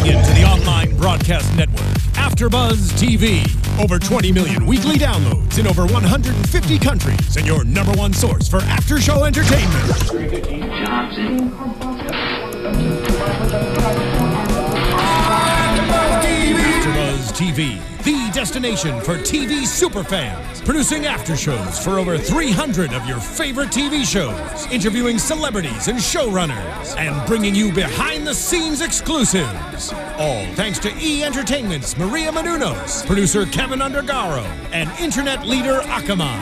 Tuning in to the online broadcast network, AFTERBUZZ TV. Over 20 million weekly downloads in over 150 countries, and your #1 source for after-show entertainment. AFTERBUZZ TV, the destination for TV superfans. Producing after-shows for over 300 of your favorite TV shows. Interviewing celebrities and showrunners. And bringing you behind-the-scenes exclusives. All thanks to E! Entertainment's Maria Menounos, producer Kevin Undergaro, and internet leader Akamai.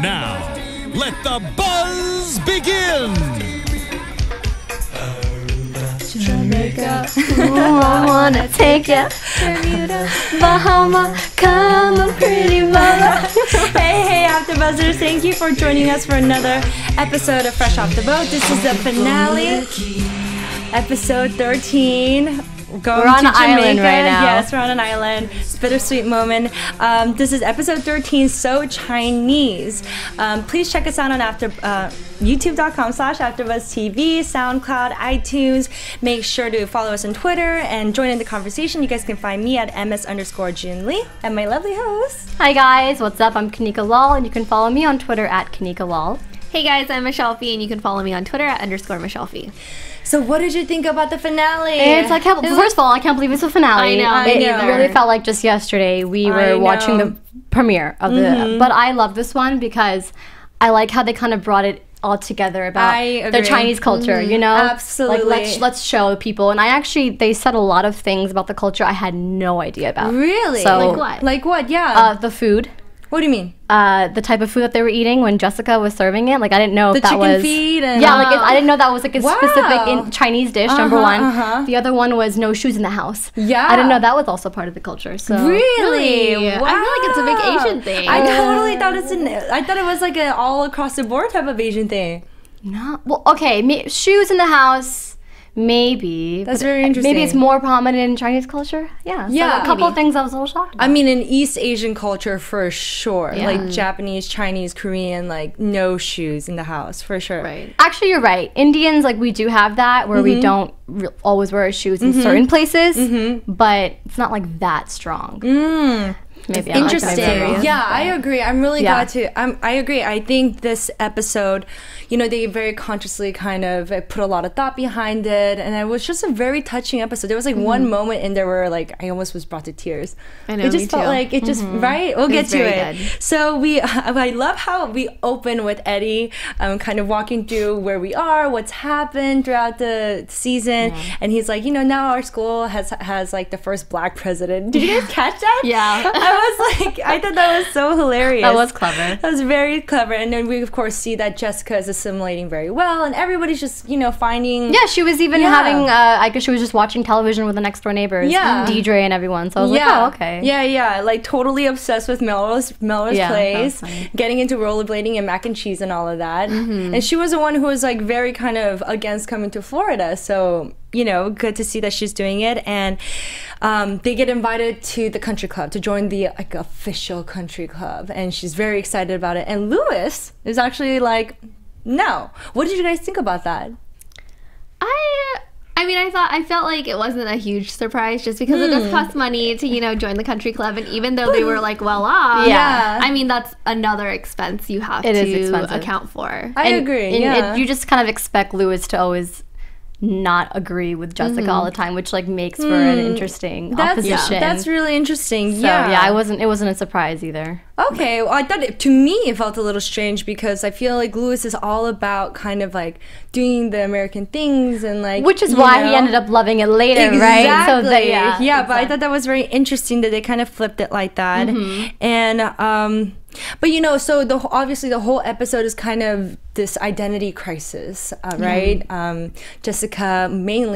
Now, let the buzz begin! Jamaica, I wanna take ya. Bermuda, Bahama, come on, pretty mama. Hey, AfterBuzzers! Thank you for joining us for another episode of Fresh Off the Boat. This is the finale, episode 13. We're on an island right now. Yes, we're on an island. It's a bittersweet moment. This is episode 13, So Chineez. Please check us out on youtube.com/AfterBuzzTV, SoundCloud, iTunes. Make sure to follow us on Twitter and join in the conversation. You guys can find me at ms_Junlee and my lovely host. Hi guys, what's up? I'm Kanika Lal, and you can follow me on Twitter at Kanika Lal. Hey guys, I'm Michelle Fee, and you can follow me on Twitter at _Michelle Fee. So what did you think about the finale? First of all, I can't believe it's a finale. I know. It really felt like just yesterday we were watching the premiere of the. But I love this one because I like how they kind of brought it all together about their Chinese culture. You know, absolutely. Like let's show people. And they said a lot of things about the culture I had no idea about. Really? So, like what? Like what? Yeah. The food. What do you mean? The type of food that they were eating when Jessica was serving it. Like, I didn't know if that was... The chicken feet and... Yeah, like, I didn't know that was, like, a specific Chinese dish, number one. The other one was no shoes in the house. Yeah. I didn't know that was also part of the culture, so... Really? Wow. I feel like it's a big Asian thing. I totally thought I thought it was, like, an all-across-the-board type of Asian thing. No. Well, okay, shoes in the house... Maybe. That's very interesting. Maybe it's more prominent in Chinese culture. Yeah. Yeah. So a couple of things I was a little shocked about. I mean, in East Asian culture, for sure. Yeah. Like Japanese, Chinese, Korean, like no shoes in the house, for sure. Right. Actually, you're right. Indians, like, we do have that where we don't always wear our shoes in certain places, but it's not like that strong. Maybe interesting. Yeah, I agree. I'm really glad to. I agree. I think this episode, you know, they very consciously kind of put a lot of thought behind it, and it was just a very touching episode. There was like one moment in there where like I almost was brought to tears. I know. It just felt like it just right. We'll get to it. Good. So I love how we open with Eddie, kind of walking through where we are, what's happened throughout the season, and he's like, you know, now our school has like the first Black president. Did you guys catch that? Yeah. I thought that was so hilarious. That was clever. That was very clever. And then we, of course, see that Jessica is assimilating very well, and everybody's just, you know, finding... Yeah, she was even having, I guess she was just watching television with the next door neighbors, Deidre and everyone, so I was like, oh, okay. Yeah, like totally obsessed with Melrose Place, funny. getting into rollerblading and mac and cheese and all of that. And she was the one who was like very kind of against coming to Florida, so... You know, good to see that she's doing it, and they get invited to the country club to join the like official country club, and she's very excited about it. And Louis is actually like, no. What did you guys think about that? I mean, I felt like it wasn't a huge surprise just because it does cost money to, you know, join the country club, and even though they were like well off, I mean, that's another expense you have to account for. I agree. And you just kind of expect Louis to always not agree with Jessica all the time, which like makes for an interesting opposition. That's really interesting. So yeah, it wasn't a surprise either. Okay, well, I thought to me it felt a little strange because I feel like Louis is all about kind of like doing the American things and like, which is why he ended up loving it later, right? So but I thought that was very interesting that they kind of flipped it like that. And but you know, so obviously the whole episode is kind of this identity crisis, right? Mainly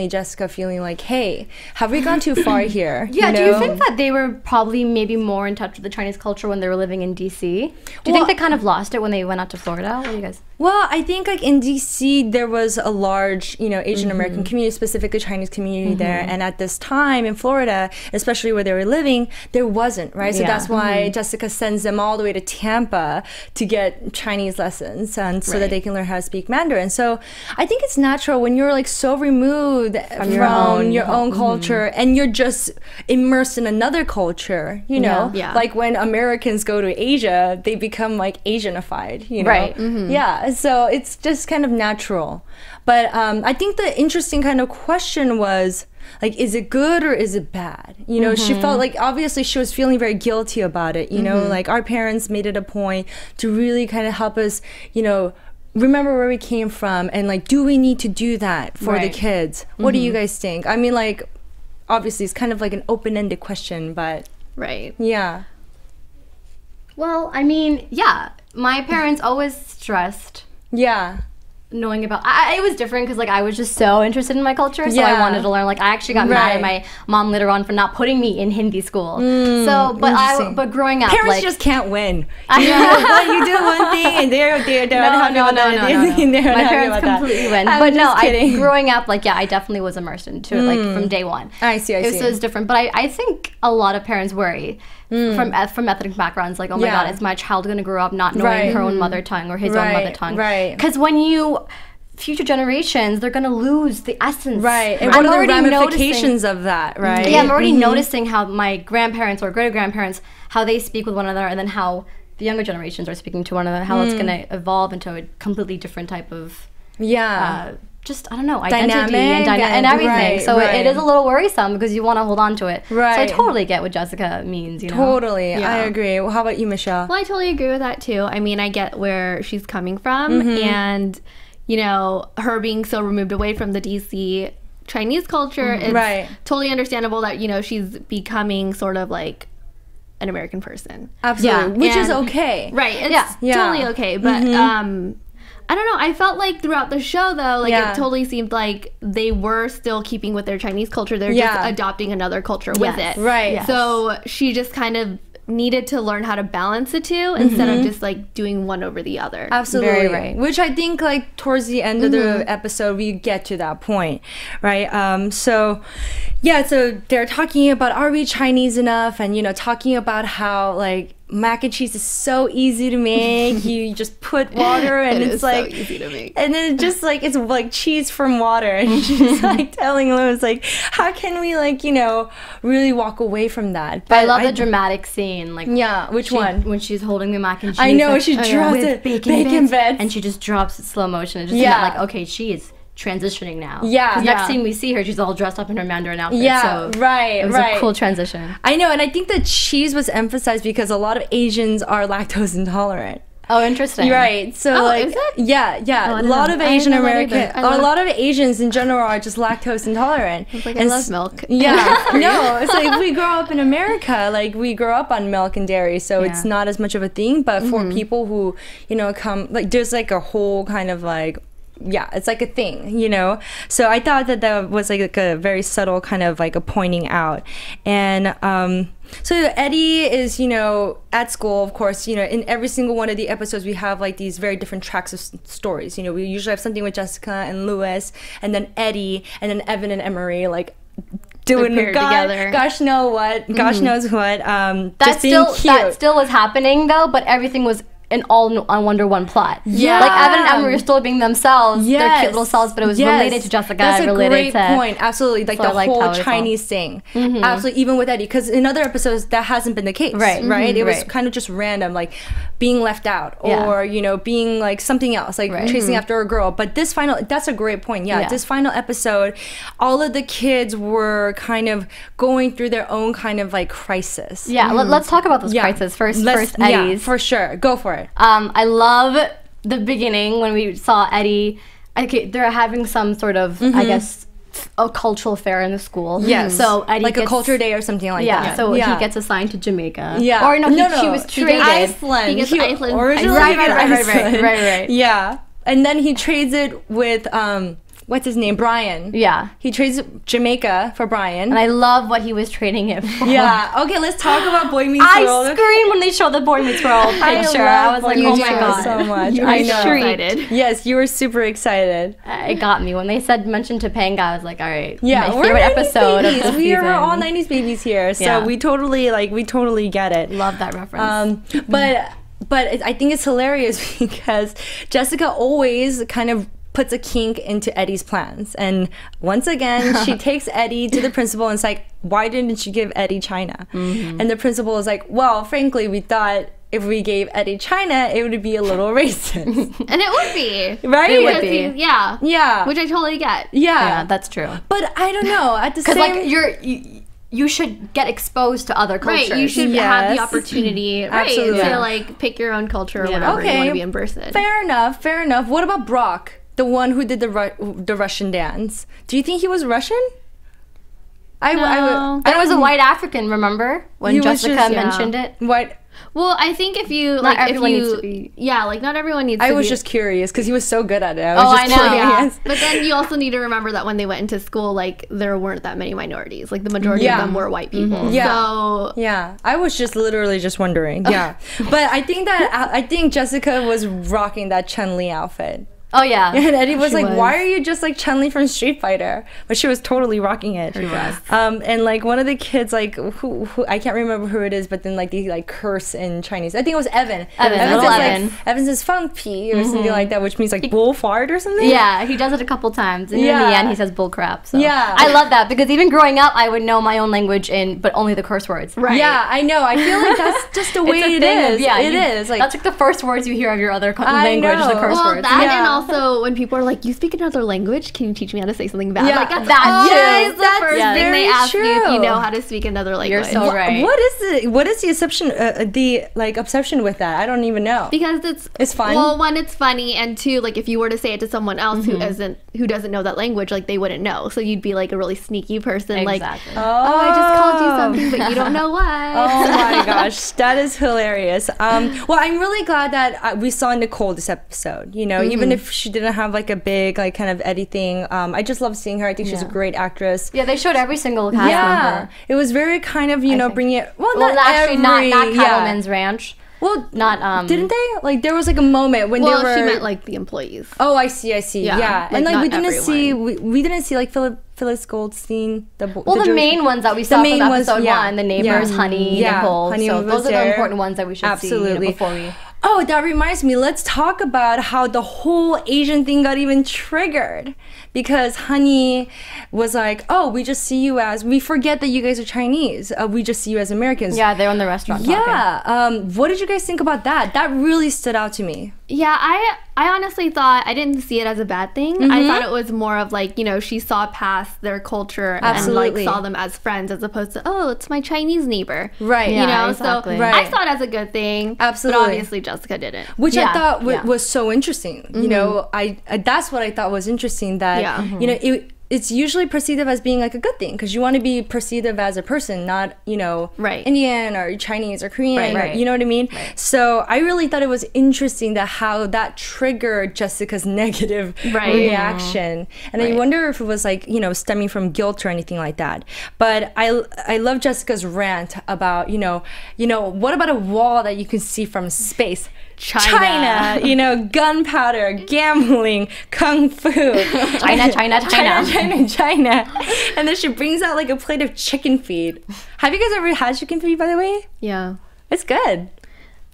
Jessica feeling like, hey, have we gone too far here? Yeah, do you think that they were probably maybe more in touch with the Chinese culture when they were living in DC? Do you think they kind of lost it when they went out to Florida? What do you guys? Well, I think like in DC there was a large, you know, Asian American community, specifically Chinese community there, and at this time in Florida, especially where they were living, there wasn't, right? So that's why Jessica sends them all the way to Tampa to get Chinese lessons, and so that they can learn how to speak Mandarin. So I think it's natural when you're like so removed from your own culture and you're just immersed in another culture, you know, like when Americans go to Asia, they become like Asianified, you know, yeah. So it's just kind of natural. But I think the interesting kind of question was, like, is it good or is it bad? You know, she felt like, obviously she was feeling very guilty about it, you know, like our parents made it a point to really kind of help us, you know, remember where we came from, and like, do we need to do that for the kids? What do you guys think? I mean, like, obviously it's kind of like an open-ended question, but yeah. Well, I mean, yeah, my parents always stressed knowing about, it was different because like I was just so interested in my culture, so I wanted to learn. Like I actually got mad at my mom later on for not putting me in Hindi school. So but growing up, parents like, just can't win. You know, you do one thing and they're not happy about that. My parents completely win. But no, growing up, like I definitely was immersed into it like from day one. I see. So it's different, but I think a lot of parents worry from ethnic backgrounds, like, oh my god, is my child going to grow up not knowing her own mother tongue or his own mother tongue? Because when future generations, they're going to lose the essence. And what are the ramifications of that, right? Yeah, I'm already noticing how my grandparents or great-grandparents, how they speak with one another, and then how the younger generations are speaking to one another, how it's going to evolve into a completely different type of just, I don't know, identity and everything. So it is a little worrisome because you want to hold on to it. So I totally get what Jessica means, you know? Totally, I agree. Well, how about you, Michelle? Well, I totally agree with that too. I mean, I get where she's coming from, and you know, her being so removed away from the DC Chinese culture, it's totally understandable that, you know, she's becoming sort of like an American person. Absolutely, which is okay. It's totally okay, but I don't know, I felt like throughout the show though, like it totally seemed like they were still keeping with their Chinese culture, they're just adopting another culture with it. So she just kind of needed to learn how to balance the two instead of just like doing one over the other. Absolutely. Which I think like towards the end of the episode we get to that point, right? So yeah, so they're talking about, are we Chinese enough, and you know, talking about how like mac and cheese is so easy to make. You just put water and it's like so easy to make. And then just like it's like cheese from water, and she's like telling Louis like, how can we like, you know, really walk away from that? But I love the dramatic scene, like which one? When she's holding the mac and cheese. I know, like, she drops it, bacon bits, and she just drops it slow motion. And just like, okay, she is transitioning now. Because next scene we see her, she's all dressed up in her Mandarin outfit. So it was a cool transition. I know, and I think that cheese was emphasized because a lot of Asians are lactose intolerant. Oh, interesting. Right. So like, is it? A lot of Asian American, a lot of Asians in general are just lactose intolerant. It's like, I love milk. No, it's like we grow up in America, like we grow up on milk and dairy, so it's not as much of a thing. But for people who, you know, come, like there's like a whole kind of like, it's like a thing, you know? So I thought that that was like a very subtle kind of like a pointing out. And so Eddie is, you know, at school, of course, you know, in every single one of the episodes we have like these very different tracks of stories. You know, we usually have something with Jessica and Louis, and then Eddie, and then Evan and Emery, like doing together. Gosh knows what. That still was happening though, but everything was all on Wonder One plot. Like Evan and Emery were still being themselves, their cute little selves, but it was related to Jessica. That's a great point. Absolutely, like the whole Chinese thing. Absolutely, even with Eddie, because in other episodes that hasn't been the case. Right. It was kind of just random, like being left out, or you know, being like something else, like chasing after a girl. But this final, that's a great point. This final episode, all of the kids were kind of going through their own kind of like crisis. Let's talk about those crises first. First, Eddie's. For sure. Go for it. I love the beginning when we saw Eddie. Okay, they're having some sort of, I guess, a cultural fair in the school. So Eddie like a culture day or something like that. So he gets assigned to Jamaica. Or she was traded. Iceland. He gets Iceland. Originally, right. Yeah, and then he trades it with what's his name? Brian. Yeah. He trades Jamaica for Brian. And I love what he was trading it for. Yeah. Okay, let's talk about Boy Meets World. I screamed when they showed the Boy Meets World picture. I was like, oh my god. So much. You were excited. Yes, you were super excited. It got me. When they said mention Topanga, I was like, all right. Yeah, my favorite episode of the season. We're all 90s babies here. So we totally get it. Love that reference. But I think it's hilarious because Jessica always kind of puts a kink into Eddie's plans. And once again, she takes Eddie to the principal and it's like, why didn't you give Eddie China? And the principal is like, well, frankly, we thought if we gave Eddie China, it would be a little racist. And it would be. Right? It would be. Yeah. Yeah. Which I totally get. Yeah. That's true. But I don't know. At the same... Because, like, you should get exposed to other cultures. Right, you should have the opportunity to like pick your own culture or whatever you want to be immersed in. Fair enough. What about Brock, the one who did the Russian dance? Do you think he was Russian? No. It was a white African, remember? When Jessica mentioned it? White. Well, I think if you like, not everyone needs to be. Yeah, like not everyone needs. I was just curious because he was so good at it. I know. Yeah. But then you also need to remember that when they went into school, like there weren't that many minorities. Like the majority of them were white people. Yeah. So I was just literally just wondering. Yeah. But I think Jessica was rocking that Chun-Li outfit. Oh yeah. And Eddie was like, why are you just like Chun-Li from Street Fighter? But she was totally rocking it. She was. And like one of the kids, like who I can't remember who it is, but then like they like curse in Chinese. I think it was Evan. Evan says "fang pi" or something like that, which means like bull fart or something. Yeah, he does it a couple times. And in the end he says bull crap. So. Yeah. I love that because even growing up I would know my own language but only the curse words. Right. Yeah, I know. I feel like that's just the way it is. Yeah, it is. Like that's like the first words you hear of your other language, the curse words. And also when people are like, you speak another language, can you teach me how to say something bad? Yeah, like that's the first thing they ask you if you know how to speak another language. You're so right. What is the obsession obsession with that? I don't even know. Because it's fun. Well, one, it's funny, and two, like if you were to say it to someone else who doesn't know that language, like they wouldn't know. So you'd be like a really sneaky person, like, oh, I just called you something, but you don't know what. Oh my gosh, that is hilarious. Well, I'm really glad that we saw Nicole this episode. You know, even if she didn't have like a big like kind of Eddie thing, I just love seeing her. I think she's a great actress. Yeah, they showed every single cast member. It was very kind of bringing it. Well, not Cattleman's Ranch. Well, not didn't they? Like there was like a moment when they were. She meant like the employees. Oh, I see. Yeah. Like, and like we everyone. didn't see like Phyllis Goldstein. The main ones that we saw from episode 1, the neighbors, Honey, Nicole. So those are the important ones that we should see before we. Oh, that reminds me. Let's talk about how the whole Asian thing got even triggered. Because Honey was like, oh, we just see you as, we forget that you guys are Chinese. We just see you as Americans. Yeah, they're in the restaurant talking. Yeah. What did you guys think about that? That really stood out to me. Yeah, I honestly thought, I didn't see it as a bad thing. I thought it was more of like, you know, she saw past their culture and like saw them as friends as opposed to, oh, it's my Chinese neighbor. Right. You know, exactly. So I saw it as a good thing. Absolutely. But obviously Jessica didn't. Which I thought was so interesting. You know, I that's what I thought was interesting, that, you know, it's usually perceived as being like a good thing because you want to be perceived as a person, not, you know, Indian or Chinese or Korean, or, you know what I mean? So I really thought it was interesting that how that triggered Jessica's negative reaction. And I wonder if it was like, you know, stemming from guilt or anything like that. But I love Jessica's rant about, you know, what about a wall that you can see from space? China, you know, gunpowder, gambling, kung fu. China. And then she brings out like a plate of chicken feed. Have you guys ever had chicken feed, by the way? Yeah. It's good.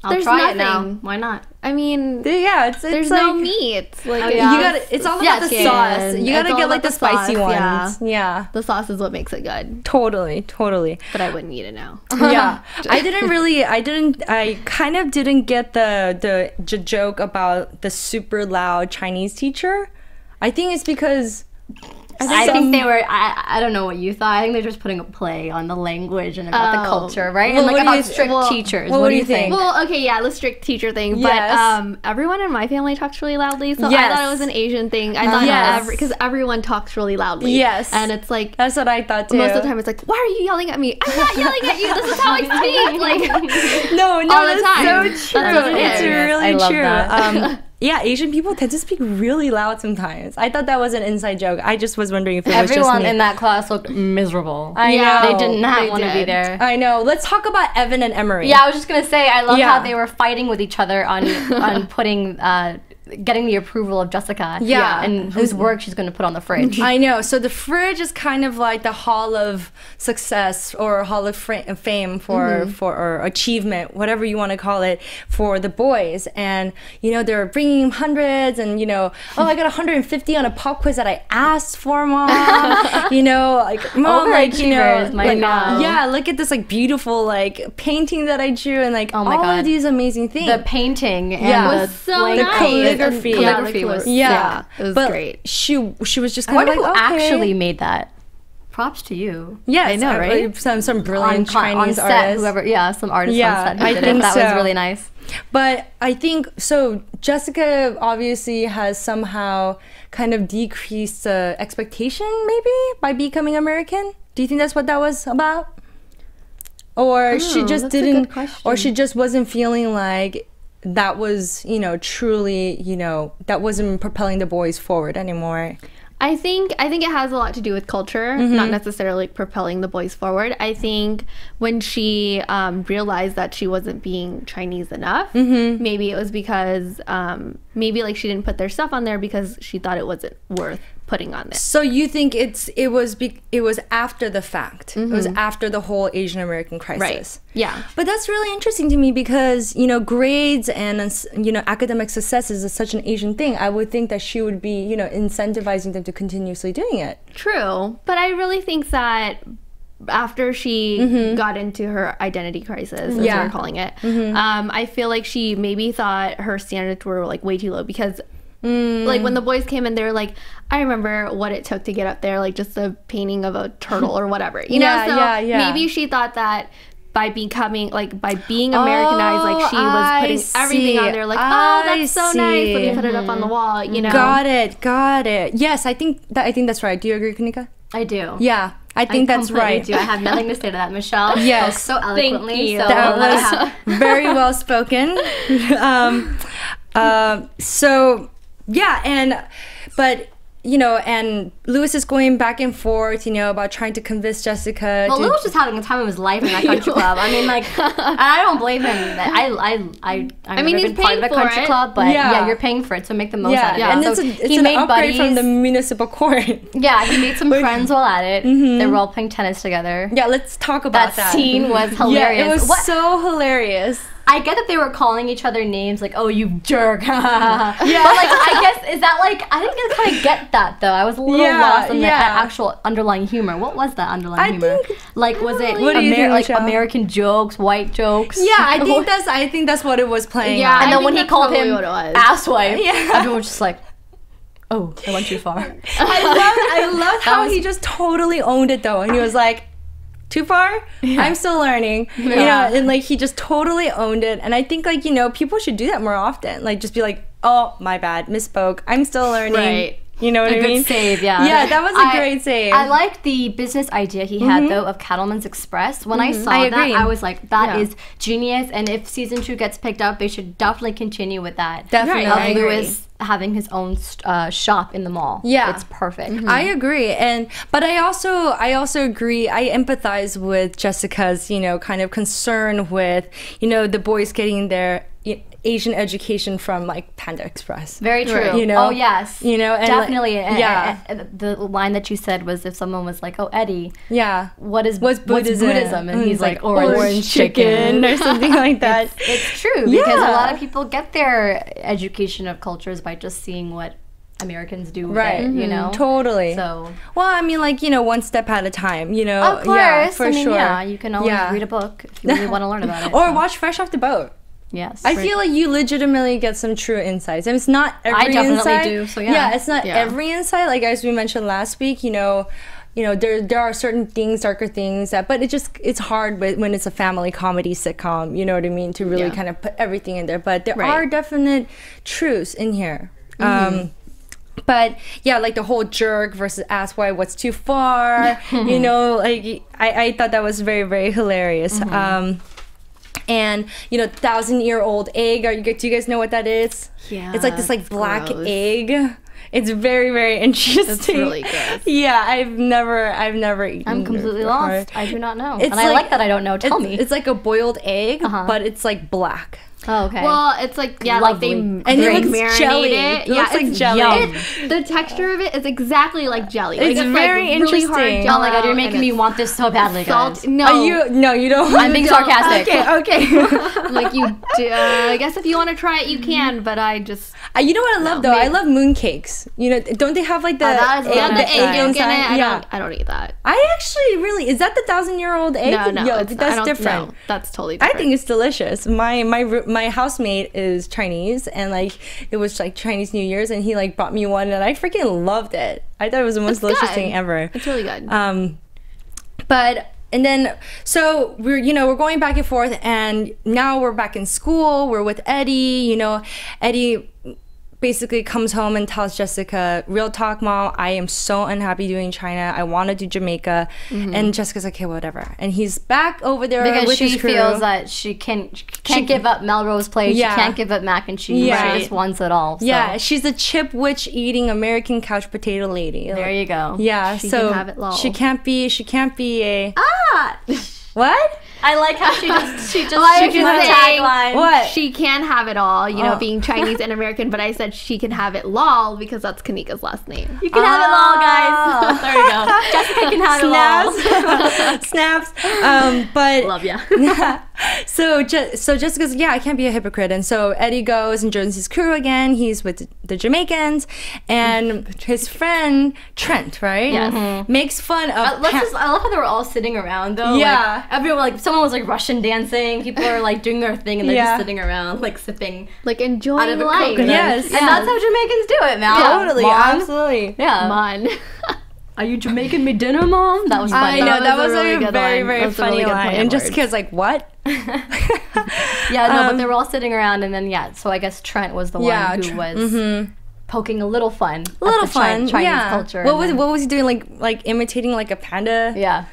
I'll try it now. Why not? I mean, it's there's like, no meat. Like, you gotta. It's all about the sauce. You gotta get like the spicy ones. Yeah. The sauce is what makes it good. Totally. But I wouldn't eat it now. Yeah. I kind of didn't get the joke about the super loud Chinese teacher. I think it's because I think they were, I don't know what you thought. I think they're just putting a play on the language and about the culture, right? Well, and like about strict teachers. What do you think? Well, okay, yeah, the strict teacher thing. But everyone in my family talks really loudly, so I thought it was an Asian thing. I thought because everyone talks really loudly. Yes. And it's like, that's what I thought too. Most of the time it's like, why are you yelling at me? I'm not yelling at you. This is how I speak. Like, no, all the time. So true. That's what it is. It's really I love true. That. Yeah, Asian people tend to speak really loud sometimes. I thought that was an inside joke. I just was wondering if it was just me. Everyone in that class looked miserable. I know. They did not want to be there. I know. Let's talk about Evan and Emery. Yeah, I was just going to say, I love how they were fighting with each other on putting... getting the approval of Jessica. Yeah. And whose work she's going to put on the fridge. I know. So the fridge is kind of like the hall of success or hall of fame for or achievement, whatever you want to call it, for the boys. And, you know, they're bringing hundreds and, you know, oh, I got 150 on a pop quiz that I asked for, Mom. You know, like, Mom, like, you know, like, yeah, look at this, like, beautiful, like, painting that I drew and, like, all of these amazing things. The painting and was so nice. Calligraphy was it was great. She was just kind of like, who actually made that. Props to you. Yes, I know, right? Some brilliant Chinese set, artist. Whoever, some artist on set who did think it. That so. was really nice. But I think so. Jessica obviously has somehow kind of decreased expectation, maybe, by becoming American. Do you think that's what that was about? Or she just didn't, or she just wasn't feeling like that was, you know, truly, you know, that wasn't propelling the boys forward anymore. I think it has a lot to do with culture, not necessarily propelling the boys forward. I think when she realized that she wasn't being Chinese enough, maybe it was because maybe like she didn't put their stuff on there because she thought it wasn't worth putting on there. So you think it was after the fact? It was after the whole Asian American crisis. Right. Yeah. But that's really interesting to me because, you know, grades and, you know, academic success is such an Asian thing. I would think that she would be, you know, incentivizing them to continuously doing it. True. But I really think that after she got into her identity crisis, as we're calling it, I feel like she maybe thought her standards were like way too low because like when the boys came in, they were like, I remember what it took to get up there, like just a painting of a turtle or whatever, you know? So maybe she thought that by becoming, like, by being Americanized, like she was putting everything on there, like, oh, that's so nice, let me put it up on the wall, you know? Got it. Yes, I think that's right. Do you agree, Kanika? I do. Yeah. I think that's right. Do. I have nothing to say to that, Michelle. Yes, so eloquently. Thank you. So that was very well spoken. So yeah, but you know, and Lewis is going back and forth, you know, about trying to convince Jessica. Well, Lewis was just having the time of his life in that country club. I mean, like, I don't blame him. I mean, he's been part of a country club, but yeah, you're paying for it, so make the most out of it. And so it's an upgrade from the municipal court. Yeah, he made some friends while at it. They were all playing tennis together. Yeah, let's talk about that. That scene was hilarious. Yeah, it was so hilarious. I get that they were calling each other names, like, oh, you jerk. But, like, I guess, is that, like, I didn't quite get that, though. I was a little lost in the actual underlying humor. What was that underlying humor? Like, was it American jokes, white jokes? Yeah, I think that's what it was playing. Yeah, and then when he called him asswipe, everyone was just like, oh, I went too far. I loved how he just totally owned it, though. And he was like, too far? I'm still learning. You know, and like he just totally owned it. And I think, like, you know, people should do that more often. Like, just be like, oh, my bad, misspoke. I'm still learning. Right. You know what I mean? A good save, yeah. Yeah, that was a great save. I liked the business idea he had, though, of Cattleman's Express. When I saw that, I was like, that is genius. And if season 2 gets picked up, they should definitely continue with that. Definitely. Of Lewis having his own shop in the mall. Yeah. It's perfect. I agree. But I also agree. I empathize with Jessica's, you know, kind of concern with, you know, the boys getting their Asian education from, like, Panda Express. Very true. You know? Oh, yes. You know? And definitely. The line that you said was if someone was like, oh, Eddie. Yeah. What's Buddhism? And he's like, orange chicken or something like that. It's true because a lot of people get their education of cultures by just seeing what Americans do with it, you know? Totally. So, well, I mean, like, you know, one step at a time, you know? Of course. Yeah, for sure. Yeah, you can always read a book if you really want to learn about it. Or watch Fresh Off the Boat. Yes. I feel like you legitimately get some true insights. And it's not every insight. I definitely do, so yeah. It's not every insight. Like, as we mentioned last week, you know, there are certain things, darker things but it's hard when it's a family comedy sitcom, you know what I mean, to really kind of put everything in there. But there are definite truths in here. But yeah, like the whole jerk versus asswipe, what's too far, you know, like I thought that was very, very hilarious. And, you know, 1,000-year-old egg. Do you guys know what that is? Yeah. It's like this like black egg. It's very, very interesting. It's really good. Yeah, I've never eaten. I'm completely lost. I do not know. It's I like that I don't know. Tell me. It's like a boiled egg, but it's like black. Oh, okay. Well, it's like, yeah, Lovely. like and it looks marinate jelly. it. It looks like jelly. The texture of it is exactly like jelly. It's very like interesting. Really hard oh my god, you're making me want this so badly, guys. No, you don't. I'm being sarcastic. Okay. Like you do. I guess if you want to try it, you can. But I just. You know what I love though? I love mooncakes. You know, don't they have like the the egg yolk in it? Yeah. I don't eat that. I actually really is that the 1,000-year-old egg? No, that's different. No, that's totally different. I think it's delicious. My housemate is Chinese, and like it was like Chinese New Year's, and he like brought me one, and I freaking loved it. I thought it was the most delicious thing ever. It's really good. But and then so we're going back and forth, and now we're back in school. We're with Eddie. You know, Eddie basically comes home and tells Jessica, real talk, Mom, I am so unhappy doing China. I want to do Jamaica. And Jessica's like, okay, whatever. And he's back over there because with his she crew. feels that she can't give up Melrose Place. Yeah. She can't give up mac and cheese. Yeah. She just wants it all. So. Yeah, she's a chip witch eating American couch potato lady. There you go. Yeah, She so can have it lol. she can't be a Ah! what? I like how she just Well, she just tagline. What? She can have it all, you know, being Chinese and American, but I said she can have it lol because that's Kanika's last name. You can have it all, guys. There you go. Jessica can have it all. Snaps. But Love ya. so Jessica's I can't be a hypocrite, and so Eddie goes and joins his crew again. He's with the Jamaicans, and his friend Trent, right? Yes. Makes fun of. I love how they were all sitting around though. Yeah. Like, everyone, like someone was like Russian dancing. People are like doing their thing, and they're just sitting around like sipping Like out enjoying of a life. coconut. Yes. And that's how Jamaicans do it, man. Totally, Mom. absolutely. Yeah. Mon. Are you Jamaican me dinner, Mom? That was funny. I know that was really a good very, line. very That was a funny really good line. play And of Jessica's like, what? Yeah, no, but they were all sitting around, and then so I guess Trent was the one who was poking a little fun. A little fun, Chinese culture. What was he doing? Like imitating like a panda? Yeah.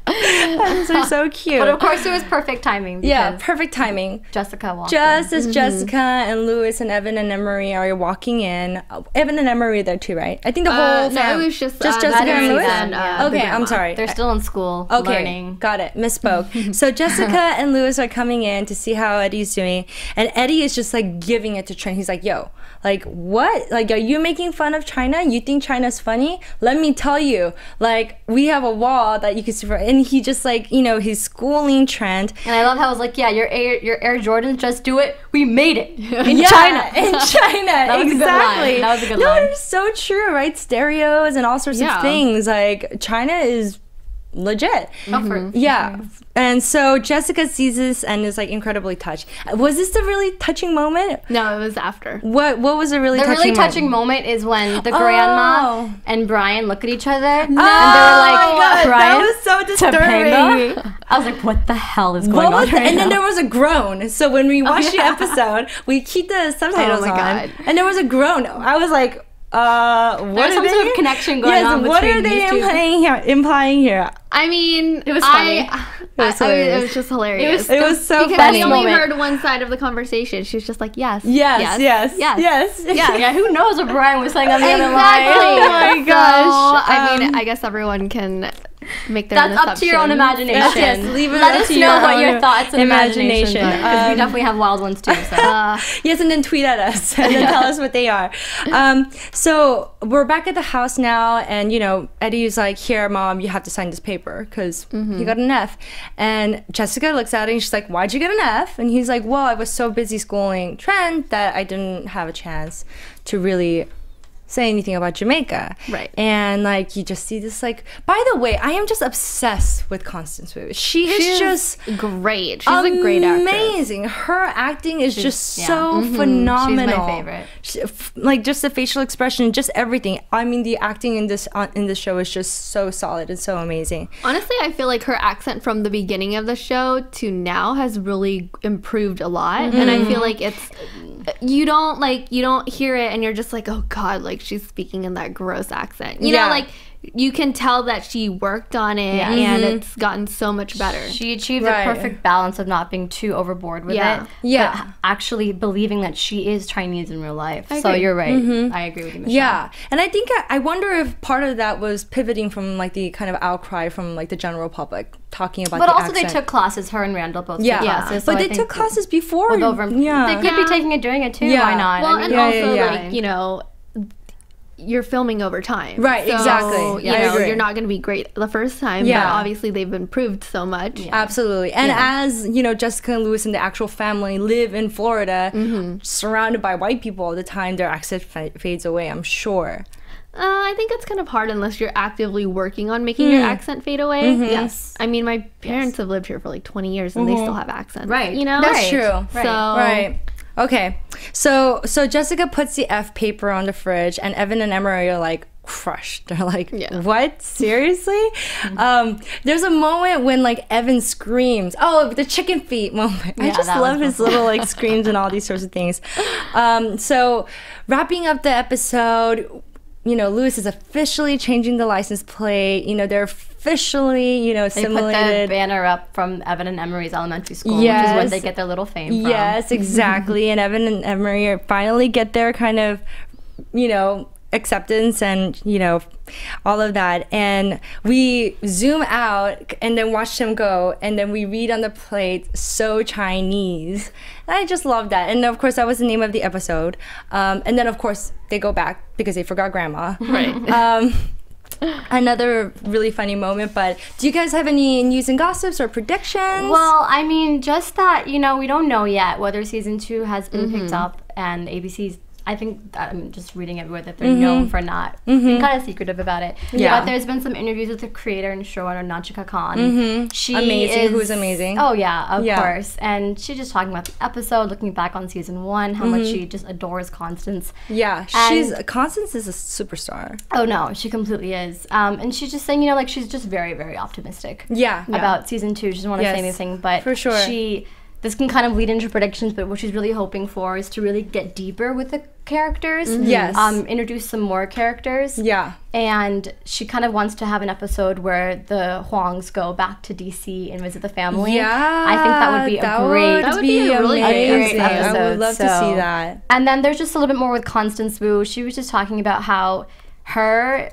Those are so cute. But of course, it was perfect timing. Yeah, because perfect timing. Jessica walked Just in. as Jessica and Louis and Evan and Emery are walking in. Evan and Emery are there too, right? I think the whole No, it was just Jessica that and Louis. and, Yeah. Okay, the I'm grandma. sorry. They're still in school, learning. Got it. Misspoke. So Jessica and Louis are coming in to see how Eddie's doing, and Eddie is just like giving it to Trent. He's like, "Yo, like what? Like, are you making fun of China? You think China's funny? Let me tell you. Like, we have a wall that you can see." And he just like, he's schooling Trent. And I love how I was like, yeah, your Air Jordans, just do it. We made it in Yeah, China. In China, was a good exactly. line. That was a good no, line. it's so true, right? Stereos and all sorts of things. Like, China is legit. Yeah. And so Jessica sees this and is like incredibly touched. Was this the really touching moment? No, it was after. What was a really The touching really moment? touching moment is when the grandma and Brian look at each other, and they were my like, God, Brian, that was so disturbing. Topanga? I was like, what the hell is going on right and then now? there was a groan. So when we watched the episode, we keep the subtitles Oh my on, God. and there was a groan. I was like, what There's are some they? sort of connection going on what between are they these two. implying here? I mean, It was funny. It was hilarious. It was just hilarious. It was so because funny. we only moment. heard one side of the conversation. She was just like, yes. Yes. Yeah, who knows what Brian was saying on the other Exactly. line? Oh my gosh. So, I mean, I guess everyone can make their own That's up to your own assumptions. imagination. Yes, leave it Let up us to know your what own your thoughts and imagination are, because we Um, definitely have wild ones too. So. Yes, and then tweet at us and then tell us what they are. So we're back at the house now, and Eddie's like, "Here, Mom, you have to sign this paper because you got an F." And Jessica looks at it and she's like, "Why'd you get an F?" And he's like, "Well, I was so busy schooling Trent that I didn't have a chance to really say anything about Jamaica." Right. And like you just see this like, by the way, I am just obsessed with Constance Wu. She is just great. She's a great actress. amazing. Her acting is just so phenomenal. She's my favorite. Like just the facial expression, just everything. I mean, the acting in this show is just so solid and so amazing. Honestly, I feel like her accent from the beginning of the show to now has really improved a lot, and I feel like it's you don't hear it and you're just like, oh God, like like she's speaking in that gross accent. You know, like you can tell that she worked on it and it's gotten so much better. She achieved the perfect balance of not being too overboard with it. But actually believing that she is Chinese in real life. So you're right. I agree with you, Michelle. Yeah. And I think, I wonder if part of that was pivoting from like the kind of outcry from like the general public talking about the accent. But also they took classes, her and Randall both took classes. But they took classes before. They could be taking it, doing it too. Why not? Well, and also like, you know, you're filming over time. Right, so, exactly. You know, you're not going to be great the first time, but obviously they've improved so much. Absolutely. And as, you know, Jessica and Lewis and the actual family live in Florida, surrounded by white people all the time, their accent fades away, I'm sure. I think it's kind of hard unless you're actively working on making your accent fade away. Yes. I mean, my parents have lived here for like 20 years and they still have accents. Right. You know? That's true. Right. So, Okay, so Jessica puts the F paper on the fridge, and Evan and Emery are like crushed. They're like, "What? Seriously?" There's a moment when like Evan screams, "Oh, the chicken feet moment!" I just love his little like screams and all these sorts of things. So wrapping up the episode, you know, Lewis is officially changing the license plate. You know, they're officially, you know, assimilated. They put the banner up from Evan and Emery's elementary school, which is where they get their little fame from. Yes, exactly. And Evan and Emery finally get their kind of, you know, acceptance and, you know, all of that. And we zoom out and then watch them go, and then we read on the plate, "So Chinese." And I just love that. And of course, that was the name of the episode. And then of course they go back because they forgot grandma. Right. Another really funny moment. But do you guys have any news and gossips or predictions? Well, I mean, just that, you know, we don't know yet whether season 2 has been picked up, and ABC's, I think, I'm just reading everywhere that they're known for not being kind of secretive about it. But there's been some interviews with the creator and showrunner Nachika Khan. She who's amazing. Oh yeah, of course. And she's just talking about the episode, looking back on season 1, how much she just adores Constance. Yeah, Constance is a superstar. Oh no, she completely is. And she's just saying, you know, like she's just very, very optimistic. About season 2. She doesn't want to say anything, but for sure. This can kind of lead into predictions, but what she's really hoping for is to really get deeper with the characters. Introduce some more characters. And she kind of wants to have an episode where the Huangs go back to DC and visit the family. I think that would be a really great episode. I would love to see that. And then there's just a little bit more with Constance Wu. She was just talking about how her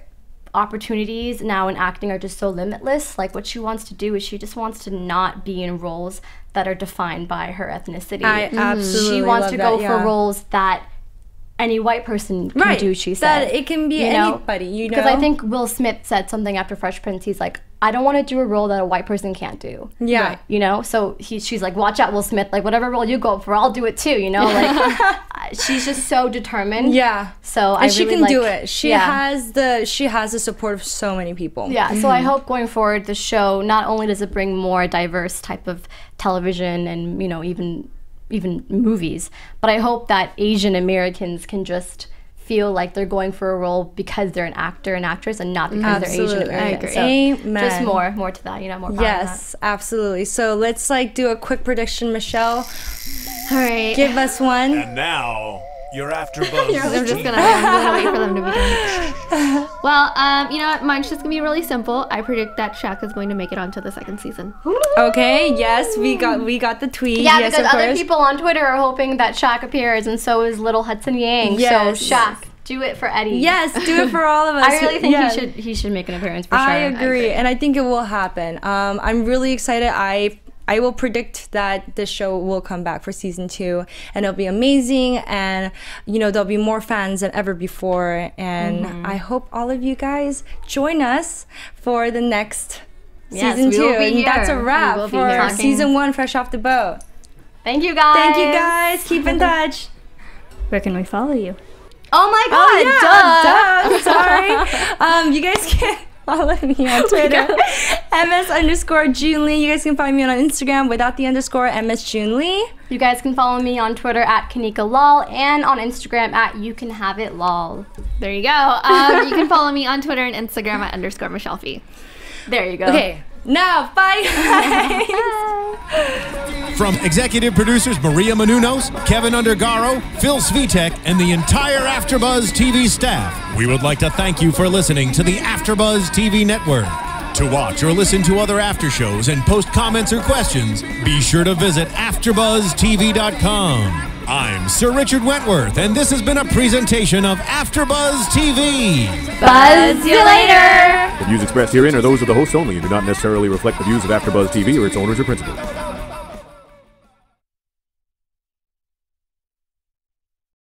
opportunities now in acting are just so limitless. Like what she wants to do is she just wants to not be in roles that are defined by her ethnicity. I absolutely She wants to go that, for roles that any white person can do, she said. That it can be anybody, you know? Because I think Will Smith said something after Fresh Prince. He's like, I don't want to do a role that a white person can't do. You know? So she's like, watch out, Will Smith. Like, whatever role you go for, I'll do it too, you know? Like, she's just so determined. So and she can do it. She has the support of so many people. So I hope going forward, the show, not only does it bring more diverse type of television and, you know, even movies, but I hope that Asian Americans can just feel like they're going for a role because they're an actor and actress and not because they're Asian American. So Amen. Just more to that, you know, more power. Yes, absolutely. So let's like do a quick prediction, Michelle. All right. Give us one. And now you're AFTERBUZZ. I'm just gonna wait for them to be done. Well, you know what? Mine's just gonna be really simple. I predict that Shaq is going to make it onto the 2nd season. Okay. Yes, we got the tweet. Yeah, yes, because other people on Twitter are hoping that Shaq appears, and so is little Hudson Yang. Yes. So Shaq, do it for Eddie. Yes, do it for all of us. I really think he should make an appearance for sure. I agree, and I think it will happen. I'm really excited. I will predict that the show will come back for season 2, and it'll be amazing, and you know there'll be more fans than ever before, and I hope all of you guys join us for the next season 2. And that's a wrap for season 1 Fresh Off the Boat. Thank you guys. Keep in touch. Where can we follow you? Oh my God, duh. Sorry. You guys can follow me on Twitter, ms_JuneLee. You guys can find me on Instagram without the underscore, ms_JuneLee. You guys can follow me on Twitter at Kanika Lal and on Instagram at YouCanHaveItLal. There you go. You can follow me on Twitter and Instagram at _MichelleFee. There you go. Okay, Now, bye guys. From executive producers Maria Menounos, Kevin Undergaro, Phil Svitek, and the entire AfterBuzz TV staff, we would like to thank you for listening to the AfterBuzz TV network. To watch or listen to other after shows and post comments or questions, be sure to visit AfterBuzzTV.com. I'm Sir Richard Wentworth, and this has been a presentation of AfterBuzz TV. Buzz you later. The views expressed herein are those of the hosts only and do not necessarily reflect the views of AfterBuzz TV or its owners or principals.